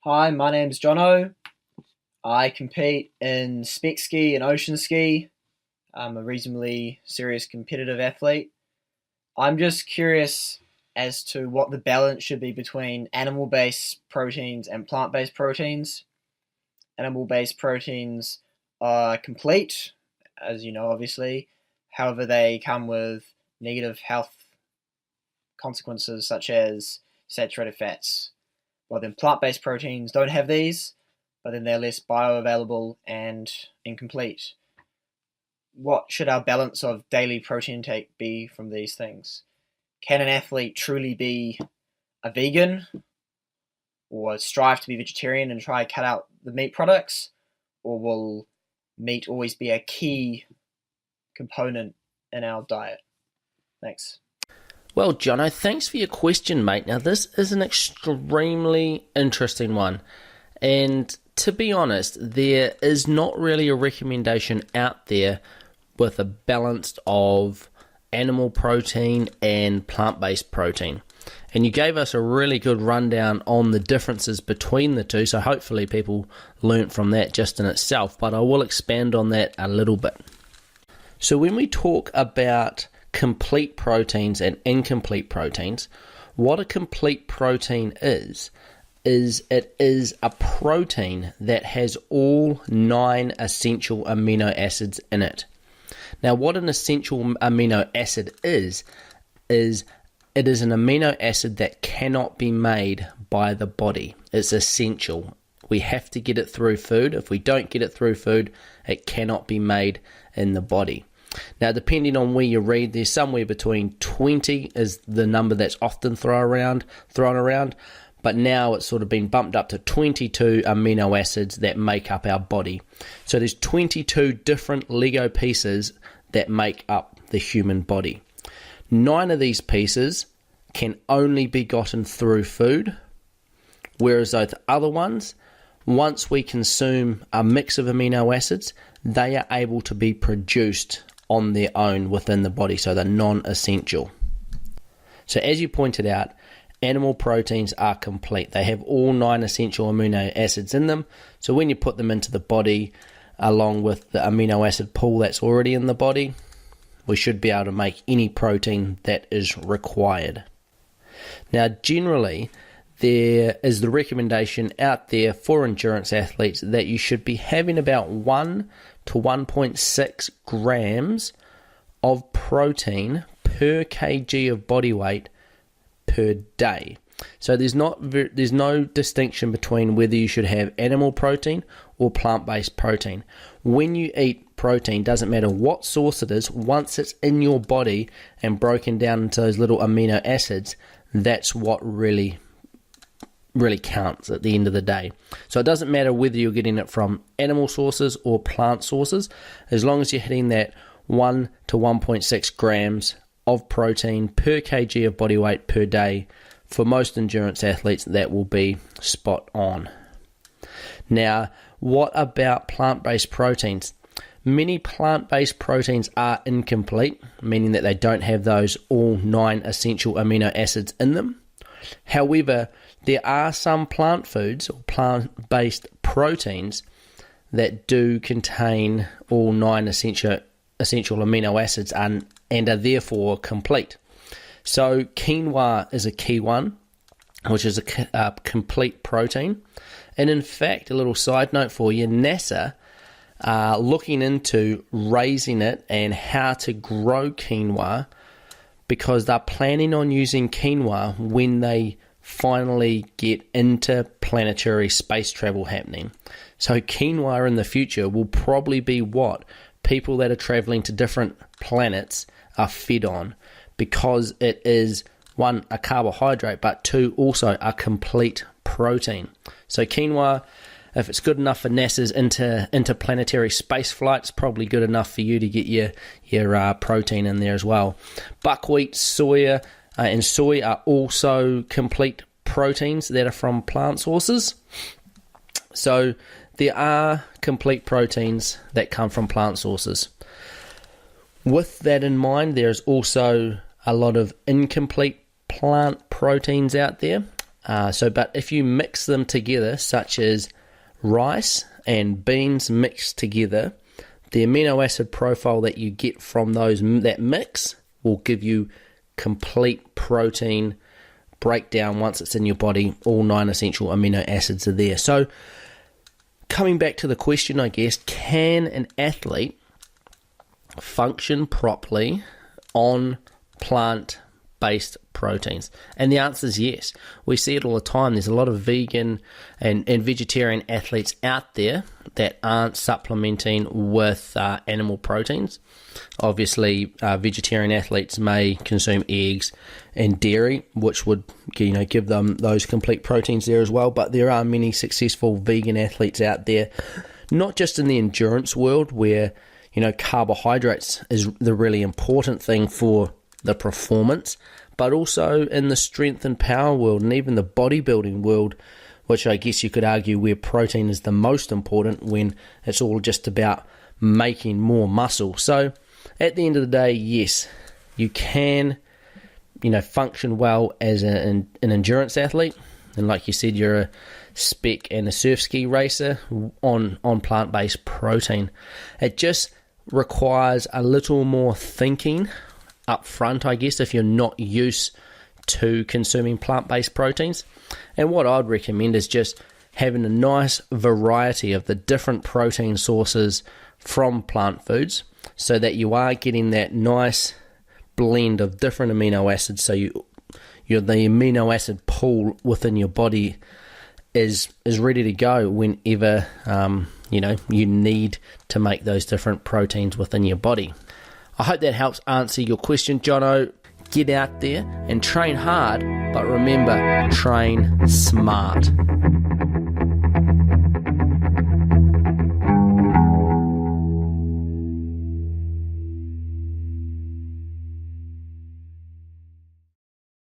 Hi, my name's Jono. I compete in spec ski and ocean ski. I'm a reasonably serious competitive athlete. I'm just curious as to what the balance should be between animal based proteins and plant based proteins. Animal based proteins are complete, as you know, obviously. However, they come with negative health consequences such as saturated fats. Well, then plant-based proteins don't have these, but then they're less bioavailable and incomplete. What should our balance of daily protein intake be from these things? Can an athlete truly be a vegan or strive to be vegetarian and try to cut out the meat products? Or will meat always be a key component in our diet? Thanks. Well, Jono, thanks for your question, mate. Now, this is an extremely interesting one. And to be honest, there is not really a recommendation out there with a balance of animal protein and plant-based protein. And you gave us a really good rundown on the differences between the two, so hopefully people learnt from that just in itself, but I will expand on that a little bit. So when we talk about complete proteins and incomplete proteins, what a complete protein is it is a protein that has all 9 essential amino acids in it. Now, what an essential amino acid is it is an amino acid that cannot be made by the body. It's essential. We have to get it through food. If we don't get it through food, it cannot be made in the body. Now, depending on where you read, there's somewhere between 20 is the number that's often thrown around, but now it's sort of been bumped up to 22 amino acids that make up our body. So there's 22 different Lego pieces that make up the human body. 9 of these pieces can only be gotten through food, whereas those other ones, once we consume a mix of amino acids, they are able to be produced on their own within the body, so they're non-essential. So as you pointed out, animal proteins are complete. They have all 9 essential amino acids in them, so when you put them into the body along with the amino acid pool that's already in the body, we should be able to make any protein that is required. Now, generally, there is the recommendation out there for endurance athletes that you should be having about 1 to 1.6 grams of protein per kg of body weight per day. So there's no distinction between whether you should have animal protein or plant-based protein. When you eat protein, doesn't matter what source it is, once it's in your body and broken down into those little amino acids, that's what really counts at the end of the day. So it doesn't matter whether you're getting it from animal sources or plant sources, as long as you're hitting that 1 to 1.6 grams of protein per kg of body weight per day. For most endurance athletes, that will be spot on. Now, what about plant-based proteins? Many plant-based proteins are incomplete, meaning that they don't have those all 9 essential amino acids in them. However, there are some plant foods or plant-based proteins that do contain all 9 essential amino acids and are therefore complete. So quinoa is a key one, which is a complete protein. And in fact, a little side note for you, NASA are looking into raising it and how to grow quinoa, because they're planning on using quinoa when they finally get interplanetary space travel happening. So quinoa in the future will probably be what people that are traveling to different planets are fed on, because it is, 1, a carbohydrate, but 2, also a complete protein. So quinoa, if it's good enough for NASA's interplanetary space flights, probably good enough for you to get your protein in there as well. Buckwheat, soya, and soy are also complete proteins that are from plant sources. So there are complete proteins that come from plant sources. With that in mind, there's also a lot of incomplete plant proteins out there. But if you mix them together, such as rice and beans mixed together, the amino acid profile that you get from that mix will give you complete protein breakdown once it's in your body. All 9 essential amino acids are there. So coming back to the question, I guess, can an athlete function properly on plant-based proteins? And the answer is yes. We see it all the time. There's a lot of vegan and vegetarian athletes out there that aren't supplementing with animal proteins. Obviously, vegetarian athletes may consume eggs and dairy, which would give them those complete proteins there as well. But there are many successful vegan athletes out there, not just in the endurance world where carbohydrates is the really important thing for the performance, but also in the strength and power world and even the bodybuilding world, which I guess you could argue where protein is the most important when it's all just about making more muscle. So at the end of the day, yes, you can, function well as an endurance athlete. And like you said, you're a spec and a surf ski racer on plant-based protein. It just requires a little more thinking up front, I guess, if you're not used to consuming plant-based proteins. And what I'd recommend is just having a nice variety of the different protein sources from plant foods so that you are getting that nice blend of different amino acids, so the amino acid pool within your body is ready to go whenever you need to make those different proteins within your body. I hope that helps answer your question, Jono. Get out there and train hard, but remember, train smart.